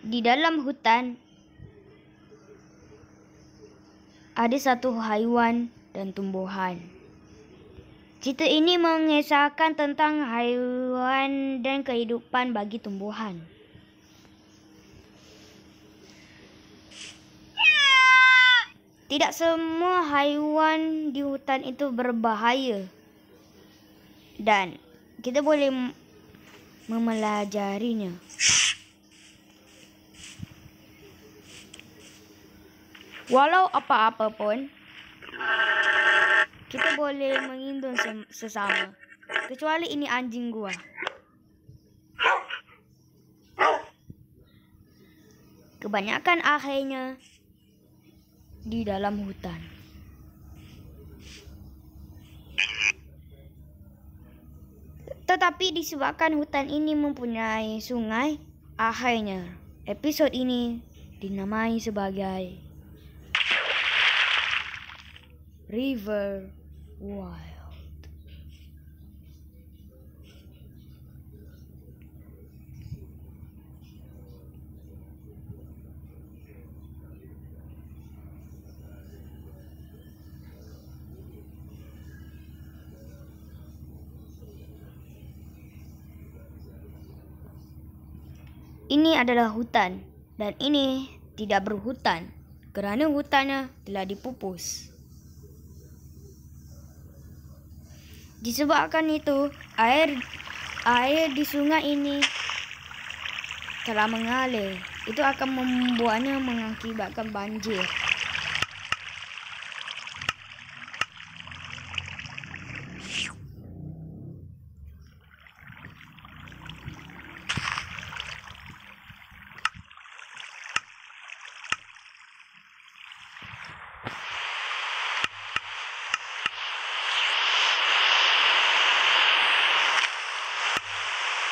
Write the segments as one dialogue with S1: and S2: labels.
S1: Di dalam hutan ada satu haiwan dan tumbuhan. Cerita ini mengisahkan tentang haiwan dan kehidupan bagi tumbuhan. Tidak semua haiwan di hutan itu berbahaya, dan kita boleh mempelajarinya. Walau apa-apa pun, kita boleh mengindung sesama. Kecuali ini anjing gua. Kebanyakan akhirnya di dalam hutan. Tetapi disebabkan hutan ini mempunyai sungai, akhirnya episode ini dinamai sebagai River Wild. Ini adalah hutan, dan ini tidak berhutan kerana hutannya telah dipupus. Disebabkan itu, air di sungai ini telah mengalir. Itu akan membuatnya mengakibatkan banjir.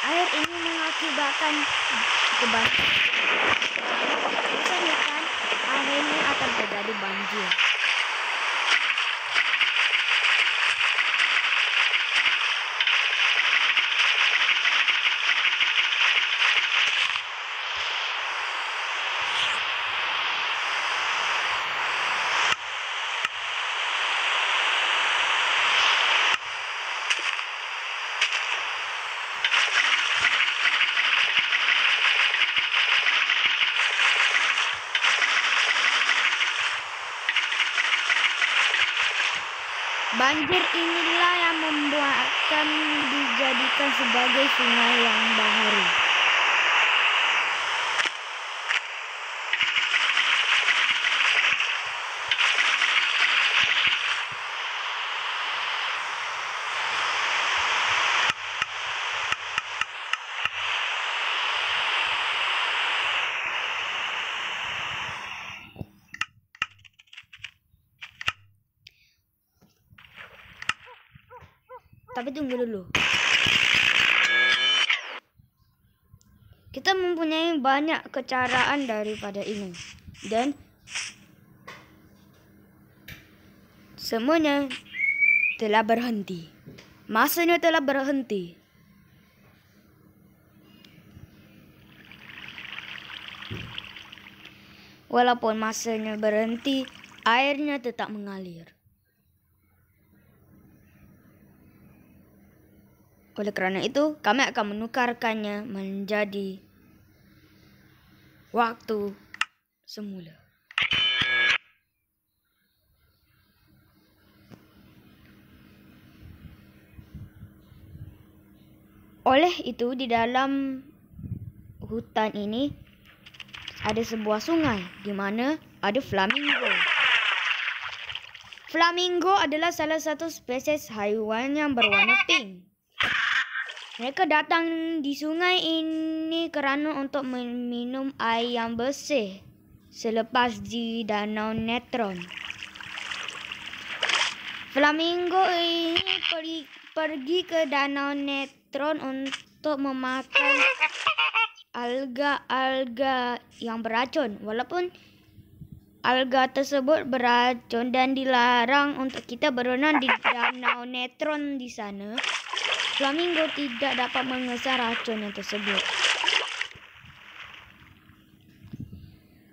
S1: Air ini mengakibatkan kebanjiran. Hutan akhirnya akan terjadi banjir. Banjir inilah yang membuatkan dijadikan sebagai sungai yang baharu. Tapi tunggu dulu. Kita mempunyai banyak kecaraan daripada ini. Dan semuanya telah berhenti. Masanya telah berhenti. Walaupun masanya berhenti, airnya tetap mengalir. Oleh kerana itu, kami akan menukarkannya menjadi waktu semula. Oleh itu, di dalam hutan ini ada sebuah sungai di mana ada flamingo. Flamingo adalah salah satu spesies haiwan yang berwarna pink. Mereka datang di sungai ini kerana untuk meminum air yang bersih selepas di danau Netron. Flamingo ini pergi ke danau Netron untuk memakan alga-alga yang beracun. Walaupun alga tersebut beracun dan dilarang untuk kita berenang di danau Netron di sana, flamingo tidak dapat mengesah racun tersebut.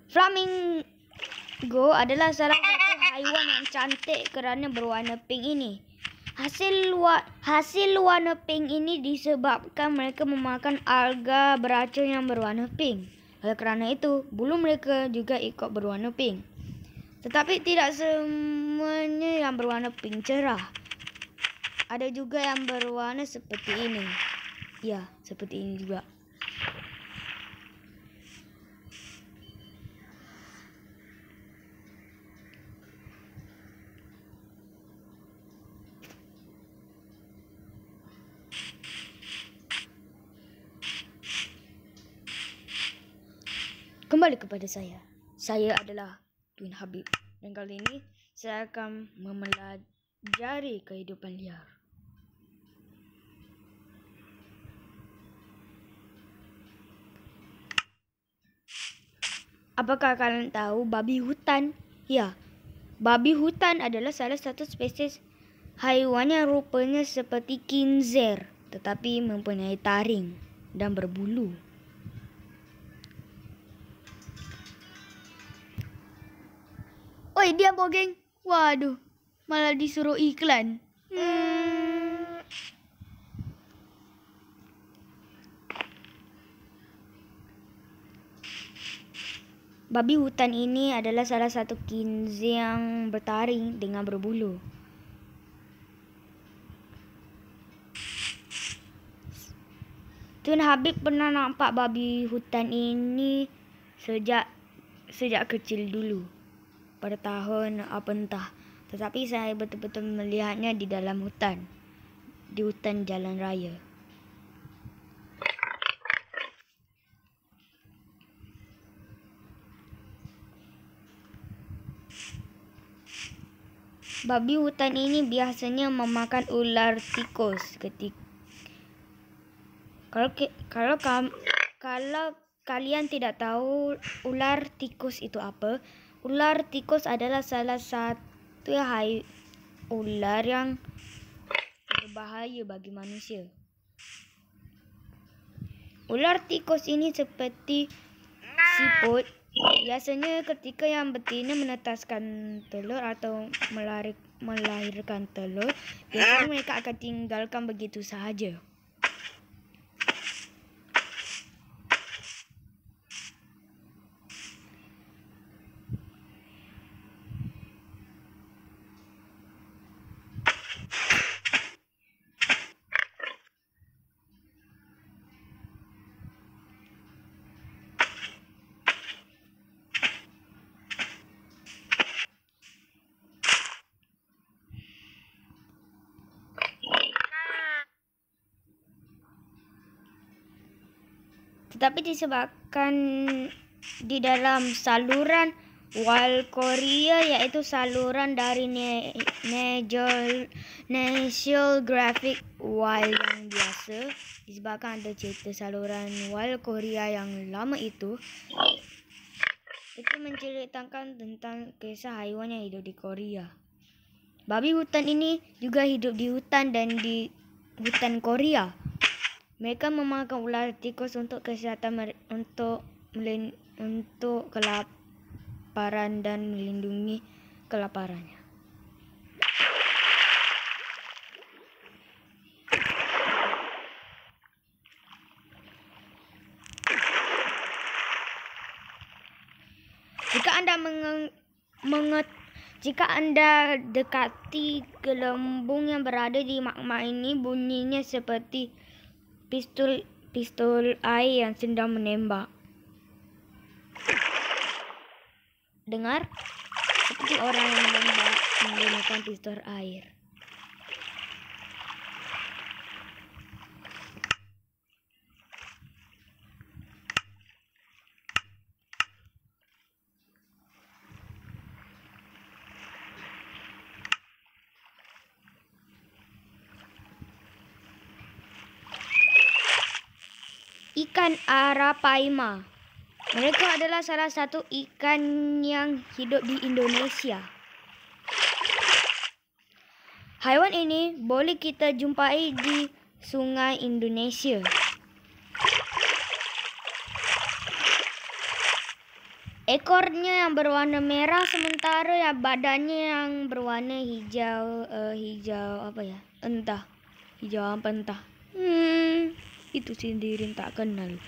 S1: Flamingo adalah salah satu haiwan yang cantik kerana berwarna pink ini. Hasil warna pink ini disebabkan mereka memakan alga beracun yang berwarna pink. Oleh kerana itu, bulu mereka juga ikut berwarna pink. Tetapi tidak semuanya yang berwarna pink cerah. Ada juga yang berwarna seperti ini. Ya, seperti ini juga. Kembali kepada saya. Saya adalah Tuan Habib. Dan kali ini saya akan mempelajari kehidupan liar. Apakah kalian tahu babi hutan? Ya, babi hutan adalah salah satu spesies haiwan yang rupanya seperti kinzer, tetapi mempunyai taring dan berbulu. Oi, dia bogeng. Waduh, malah disuruh iklan. Babi hutan ini adalah salah satu kinzer yang bertaring dengan berbulu. Tuan Habib pernah nampak babi hutan ini sejak kecil dulu. Pada tahun apa entah. Tetapi saya betul-betul melihatnya di dalam hutan. Di hutan jalan raya. Babi hutan ini biasanya memakan ular tikus Kalau kalian tidak tahu ular tikus itu apa, ular tikus adalah salah satu ular yang berbahaya bagi manusia. Ular tikus ini seperti siput. Biasanya ketika yang betina menetaskan telur atau melahirkan telur, biasanya mereka akan tinggalkan begitu sahaja. Tetapi disebabkan di dalam saluran Walkoria, yaitu saluran dari National Geographic Wild yang biasa, disebabkan ada cerita saluran Walkoria yang lama itu menceritakan tentang kisah haiwan yang hidup di Korea. Babi hutan ini juga hidup di hutan dan di hutan Korea. Mereka memakan ular tikus untuk kesihatan, untuk kelaparan dan melindungi kelaparannya. Jika Anda dekati gelembung yang berada di magma ini, bunyinya seperti pistol air yang sedang menembak. Dengar? Seperti orang yang menembak menggunakan pistol air. Ikan arapaima. Mereka adalah salah satu ikan yang hidup di Indonesia. Haiwan ini boleh kita jumpai di sungai Indonesia. Ekornya yang berwarna merah, sementara ya badannya yang berwarna hijau, hijau apa entah. Itu sendiri tak kenal.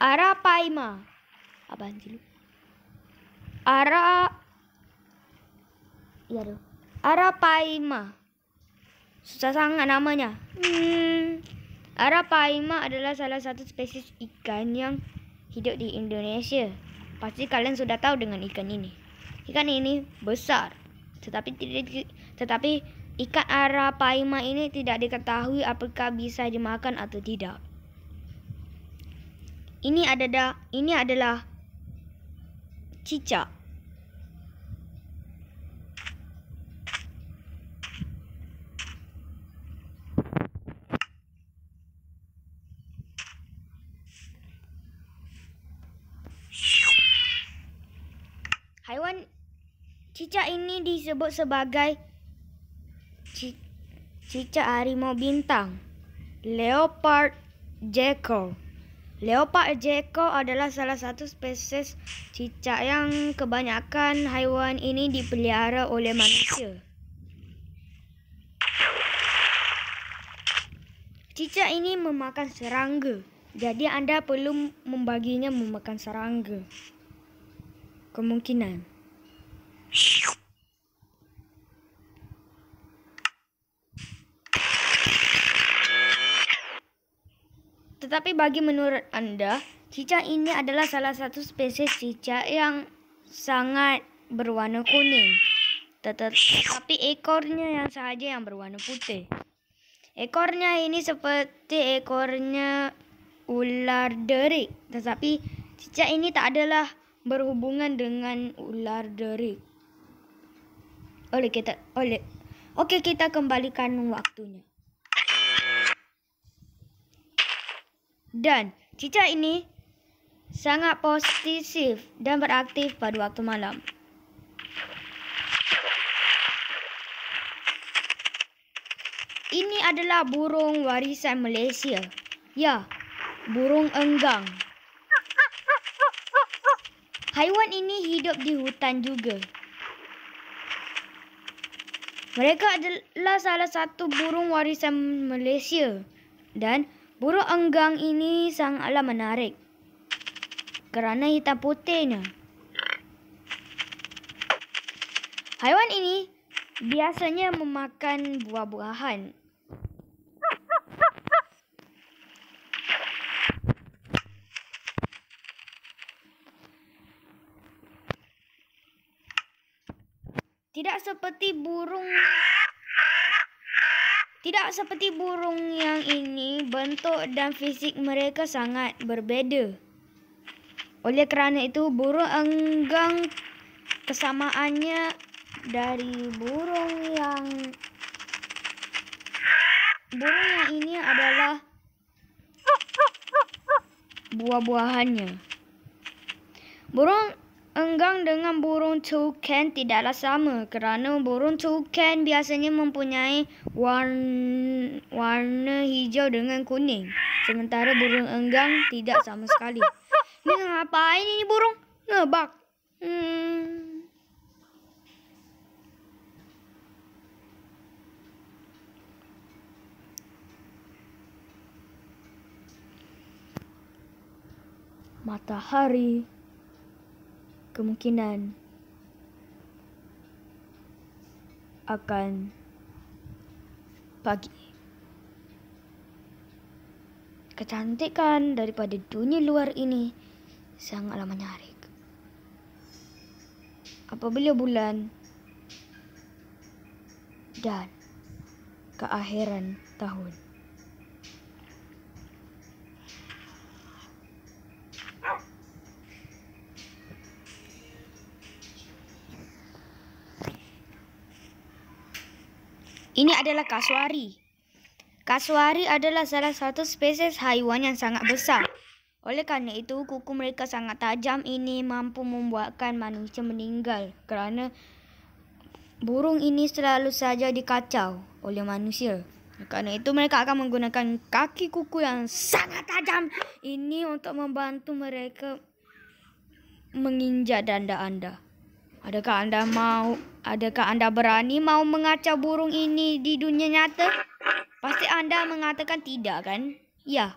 S1: Arapaima. Apaan sih lu? Arapaima. Susah sangat namanya. Arapaima adalah salah satu spesies ikan yang hidup di Indonesia. Pasti kalian sudah tahu dengan ikan ini. Ikan ini besar, tetapi ikan arapaima ini tidak diketahui apakah bisa dimakan atau tidak. Ini adalah cicak. Haiwan cicak ini disebut sebagai cicak harimau bintang, leopard gecko. Leopard gecko adalah salah satu spesies cicak yang kebanyakan haiwan ini dipelihara oleh manusia. Cicak ini memakan serangga, jadi Anda perlu membaginya memakan serangga. Kemungkinan. Tetapi bagi menurut Anda, cicak ini adalah salah satu spesies cicak yang sangat berwarna kuning. Tetapi ekornya yang sahaja yang berwarna putih. Ekornya ini seperti ekornya ular derik, tetapi cicak ini tak adalah berhubungan dengan ular derik. Oke, kita kembalikan waktunya. Dan cicak ini sangat positif dan beraktif pada waktu malam. Ini adalah burung warisan Malaysia. Ya, burung enggang. Haiwan ini hidup di hutan juga. Mereka adalah salah satu burung warisan Malaysia. Dan burung enggang ini sangatlah menarik kerana hitam putihnya. Haiwan ini biasanya memakan buah-buahan. Tidak seperti burung yang ini, bentuk dan fisik mereka sangat berbeza. Oleh kerana itu, burung enggang kesamaannya dari burung yang ini adalah buah-buahannya. Burung enggang dengan burung toucan tidaklah sama kerana burung toucan biasanya mempunyai warna hijau dengan kuning, sementara burung enggang tidak sama sekali. Ini ngapain ini burung? Ngebak. Matahari kemungkinan akan pagi. Kecantikan daripada dunia luar ini sangatlah menarik. Apabila bulan dan keakhiran tahun. Ini adalah kasuari. Kasuari adalah salah satu spesies haiwan yang sangat besar. Oleh kerana itu, kuku mereka sangat tajam. Ini mampu membuatkan manusia meninggal kerana burung ini selalu saja dikacau oleh manusia. Karena itu mereka akan menggunakan kaki kuku yang sangat tajam ini untuk membantu mereka menginjak dada Anda. Adakah Anda berani mau mengacau burung ini di dunia nyata? Pasti Anda mengatakan tidak, kan? Ya.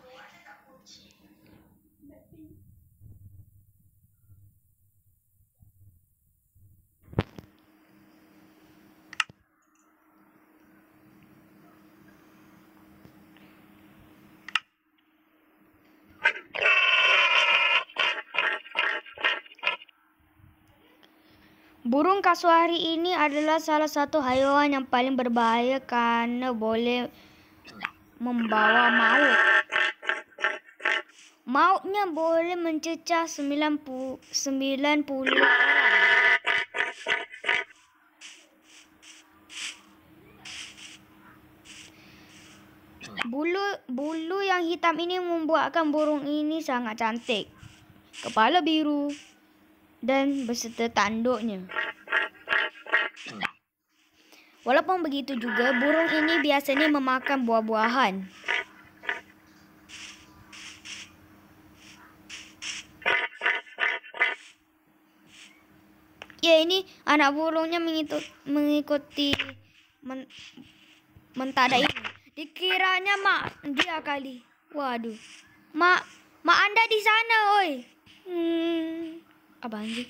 S1: Burung kasuari ini adalah salah satu haiwan yang paling berbahaya karena boleh membawa maut. Mautnya boleh mencecah 90 orang. Bulu yang hitam ini membuatkan burung ini sangat cantik. Kepala biru dan beserta tanduknya. Walaupun begitu juga, burung ini biasanya memakan buah-buahan. Ya, ini anak burungnya mengikuti mentada ini. Dikiranya mak dia kali. Waduh. Mak Anda di sana, oi. Apaan sih?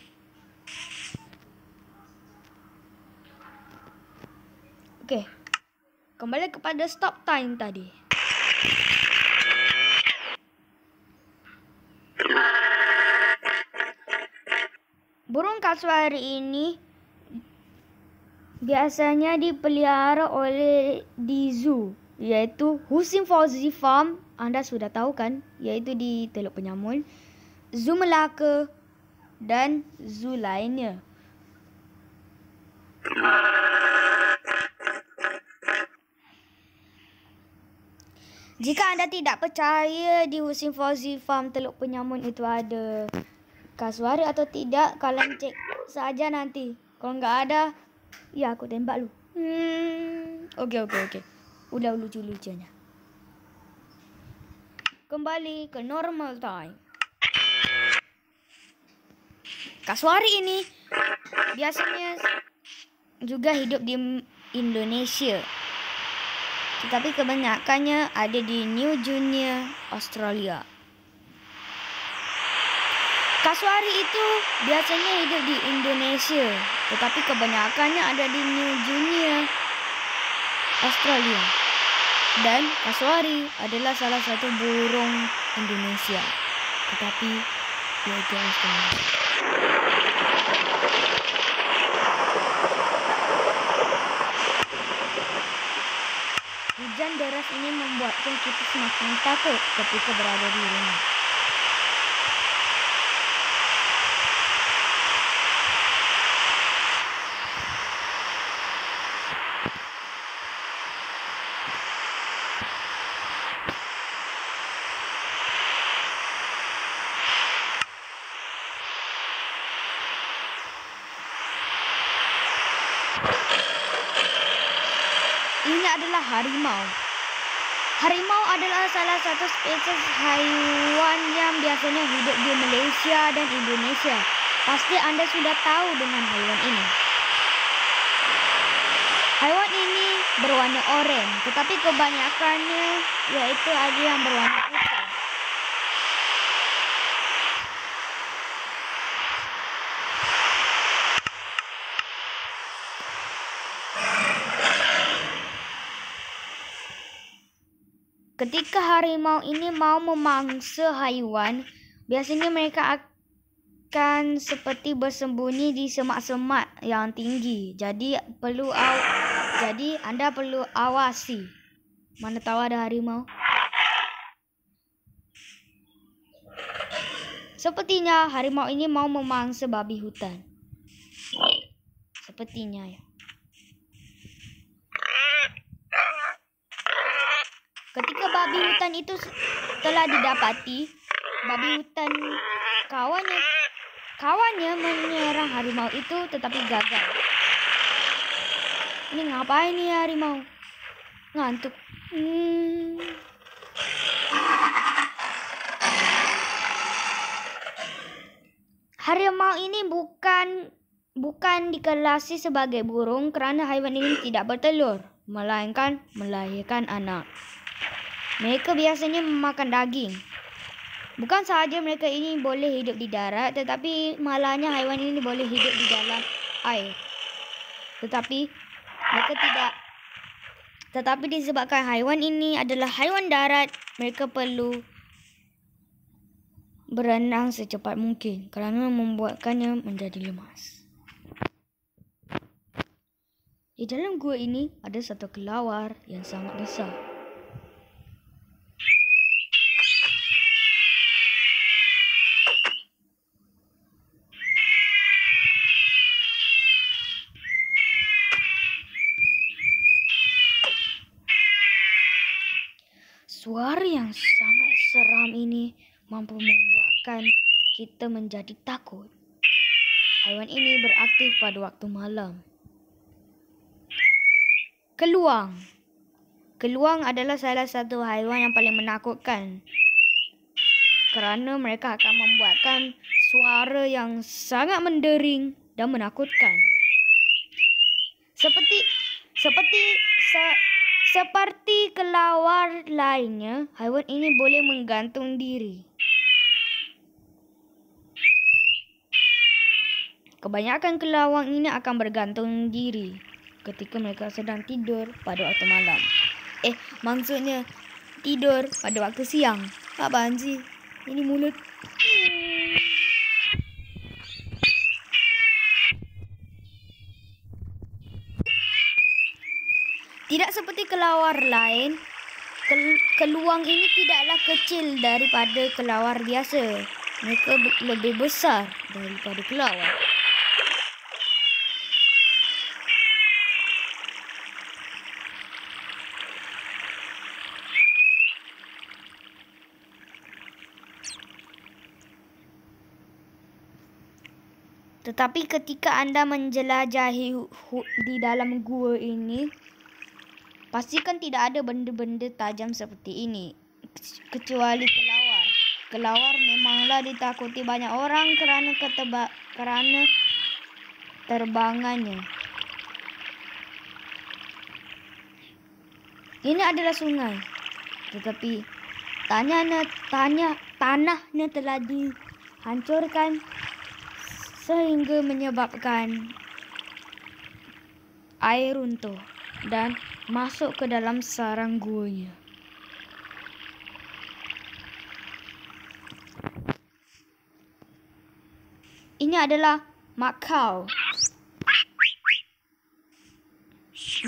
S1: Oke. Kembali kepada stop time tadi. Burung kasuari ini biasanya dipelihara oleh di zoo, yaitu Husin Fauzi Farm. Anda sudah tahu kan? Yaitu di Teluk Penyamun, Zoo Melaka dan zoo lainnya. Jika Anda tidak percaya di Husin Fauzi Farm Teluk Penyamun itu ada kasuari atau tidak, kalian cek saja nanti. Kalau nggak ada, ya aku tembak lu. Oke. Udah lucu-lucunya. Kembali ke normal time. Kasuari ini biasanya juga hidup di Indonesia, tetapi kebanyakannya ada di New Guinea, Australia. Kasuari itu biasanya hidup di Indonesia, tetapi kebanyakannya ada di New Guinea, Australia. Dan kasuari adalah salah satu burung Indonesia, tetapi yaitu Australia. Hujan deras ini membuatkan kita semakin takut ketika berada di rumah. Ini adalah harimau. Harimau adalah salah satu spesies haiwan yang biasanya hidup di Malaysia dan Indonesia. Pasti Anda sudah tahu dengan haiwan ini. Haiwan ini berwarna oranye, tetapi kebanyakannya yaitu ada yang berwarna putih. Ketika harimau ini mau memangsa haiwan, biasanya mereka akan seperti bersembunyi di semak-semak yang tinggi. Jadi Anda perlu awasi. Mana tahu ada harimau. Sepertinya harimau ini mau memangsa babi hutan. Sepertinya ya. Ketika babi hutan itu telah didapati, babi hutan kawannya menyerang harimau itu tetapi gagal. Ini ngapain nih harimau? Ngantuk. Harimau ini bukan dikelasi sebagai burung kerana haiwan ini tidak bertelur, melainkan melahirkan anak. Mereka biasanya memakan daging. Bukan sahaja mereka ini boleh hidup di darat, tetapi malahnya haiwan ini boleh hidup di dalam air. Tetapi disebabkan haiwan ini adalah haiwan darat, mereka perlu berenang secepat mungkin kerana membuatkannya menjadi lemas. Di dalam gua ini ada satu kelawar yang sangat besar. Suara yang sangat seram ini mampu membuatkan kita menjadi takut. Haiwan ini beraktif pada waktu malam. Keluang. Keluang adalah salah satu haiwan yang paling menakutkan kerana mereka akan membuatkan suara yang sangat mendering dan menakutkan. Seperti kelawar lainnya, haiwan ini boleh menggantung diri. Kebanyakan kelawar ini akan bergantung diri ketika mereka sedang tidur pada waktu malam. Maksudnya tidur pada waktu siang. Apaan sih? Ini mulut. Tidak seperti kelawar lain, keluang ini tidaklah kecil daripada kelawar biasa. Mereka lebih besar daripada kelawar. Tetapi ketika anda menjelajahi di dalam gua ini, pastikan tidak ada benda-benda tajam seperti ini, kecuali kelawar. Kelawar memanglah ditakuti banyak orang kerana terbangannya. Ini adalah sungai, tetapi tanahnya telah dihancurkan sehingga menyebabkan air runtuh dan masuk ke dalam sarang guanya. Ini adalah Makau.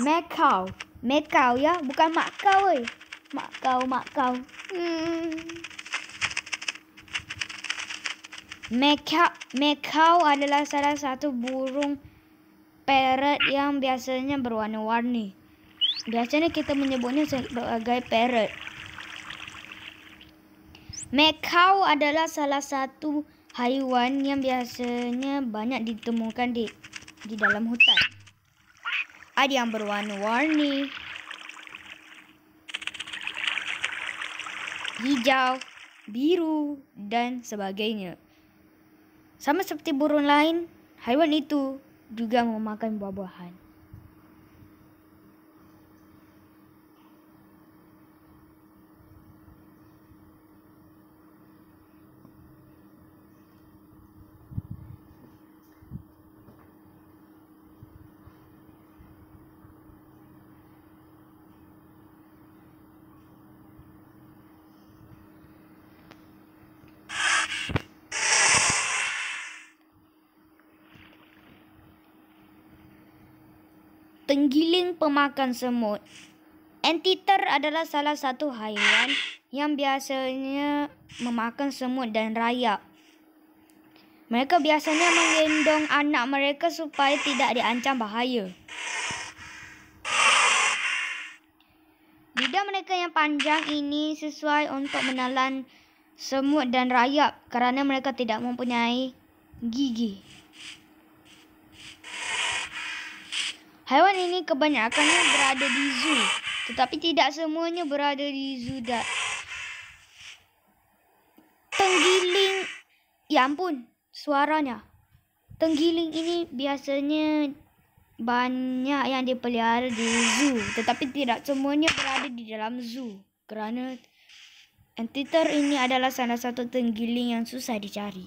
S1: Makau ya, bukan Makau. Makau. Makau adalah salah satu burung parrot yang biasanya berwarna-warni. Biasanya kita menyebutnya sebagai parrot. Makau adalah salah satu haiwan yang biasanya banyak ditemukan di dalam hutan. Ada yang berwarna-warni, hijau, biru, dan sebagainya. Sama seperti burung lain, haiwan itu juga memakan buah-buahan. Tenggiling pemakan semut. Anteater adalah salah satu haiwan yang biasanya memakan semut dan rayap. Mereka biasanya menggendong anak mereka supaya tidak diancam bahaya. Lidah mereka yang panjang ini sesuai untuk menelan semut dan rayap kerana mereka tidak mempunyai gigi. Haiwan ini kebanyakannya berada di zoo, tetapi tidak semuanya berada di zoo. Tenggiling, ya ampun, suaranya. Tenggiling ini biasanya banyak yang dipelihara di zoo, tetapi tidak semuanya berada di dalam zoo. Kerana anteater ini adalah salah satu tenggiling yang susah dicari.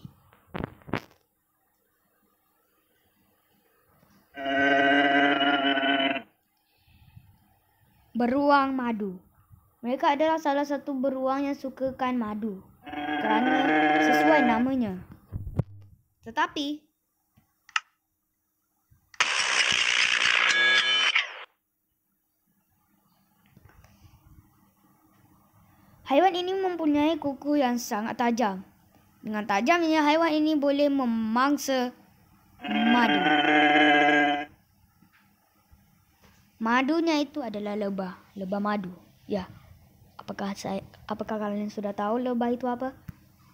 S1: Beruang madu. Mereka adalah salah satu beruang yang sukakan madu kerana sesuai namanya. Tetapi haiwan ini mempunyai kuku yang sangat tajam. Dengan tajamnya, haiwan ini boleh memangsa madu. Madunya itu adalah lebah madu. Ya, apakah kalian sudah tahu lebah itu apa?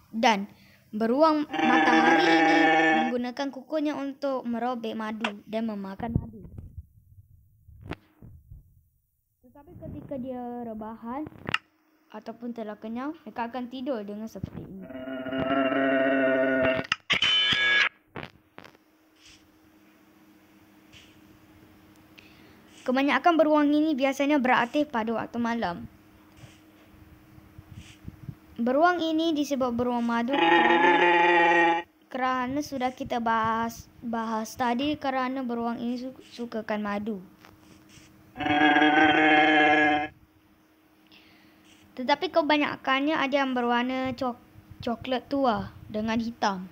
S1: Dan beruang matahari ini menggunakan kukunya untuk merobek madu dan memakan madu. Tetapi ketika dia rebahan ataupun telah kenyang, mereka akan tidur dengan seperti ini. Kebanyakan beruang ini biasanya beraktif pada waktu malam. Beruang ini disebut beruang madu kerana sudah kita bahas tadi, kerana beruang ini sukakan madu. Tetapi kebanyakannya ada yang berwarna coklat tua dengan hitam.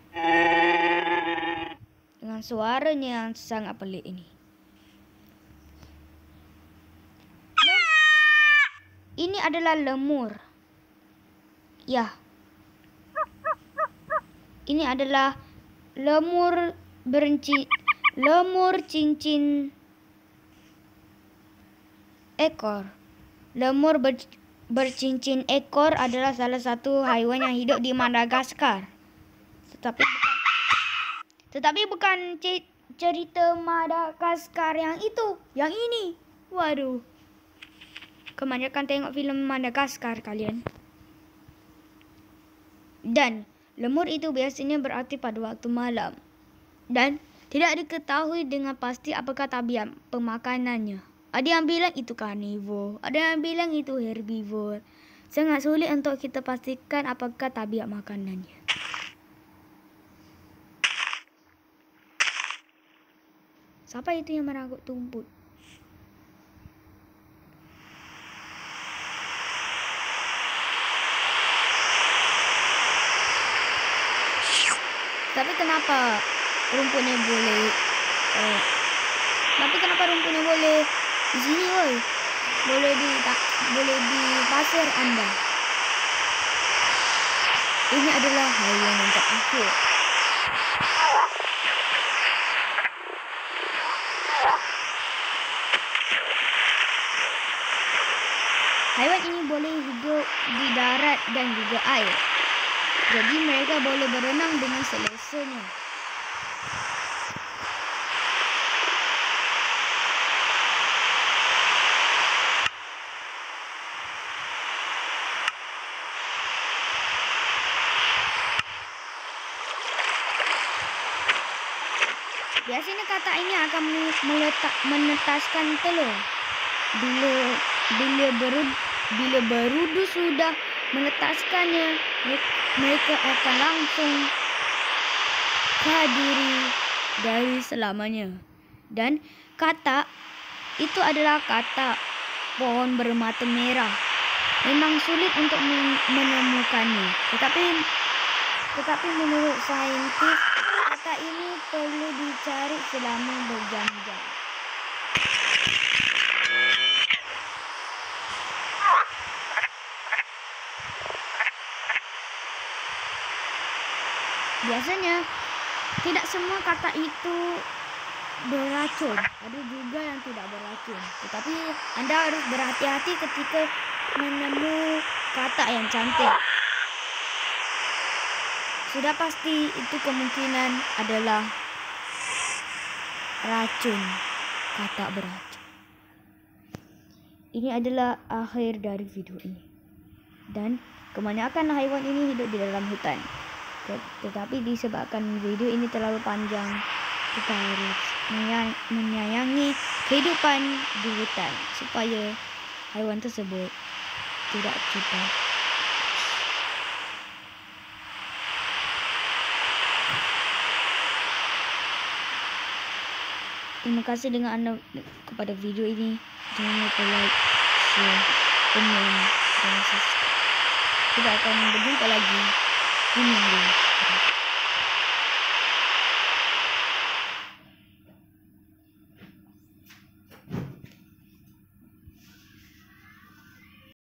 S1: Dengan suaranya yang sangat pelik ini. Ini adalah lemur. Ya. Ini adalah lemur cincin ekor. Lemur bercincin ekor adalah salah satu haiwan yang hidup di Madagaskar. Tetapi bukan cerita Madagaskar yang itu, yang ini. Waduh. Kebanyakan tengok filem Madagaskar kalian. Dan lemur itu biasanya beraktif pada waktu malam. Dan tidak diketahui dengan pasti apakah tabiat pemakanannya. Ada yang bilang itu karnivor, ada yang bilang itu herbivor. Sangat sulit untuk kita pastikan apakah tabiat makanannya. Siapa itu yang merangkut tumput? Tapi kenapa rumputnya boleh di sini, woi? Boleh di pasir anda. Ini adalah haiwan yang terakhir. Haiwan ini boleh hidup di darat dan juga air. Jadi mereka boleh berenang dengan selesanya. Biasanya katak ini akan menetaskan telur. Bila berudu sudah menetaskannya, mereka akan langsung kadiri dari selamanya. Dan katak itu adalah katak pohon bermata merah. Memang sulit untuk menemukannya. Tetapi menurut saintis, katak ini perlu dicari selama berjam-jam. Biasanya tidak semua katak itu beracun, ada juga yang tidak beracun. Tetapi anda harus berhati-hati ketika menemu katak yang cantik. Sudah pasti itu kemungkinan adalah racun. kata beracun. Ini adalah akhir dari video ini. Dan kebanyakan haiwan ini hidup di dalam hutan. Tetapi disebabkan video ini terlalu panjang, kita harus menyayangi kehidupan di hutan supaya haiwan tersebut tidak kita. Terima kasih dengan anda kepada video ini. Jangan lupa like, share, komen, dan subscribe. Kita akan berjumpa lagi di minggu.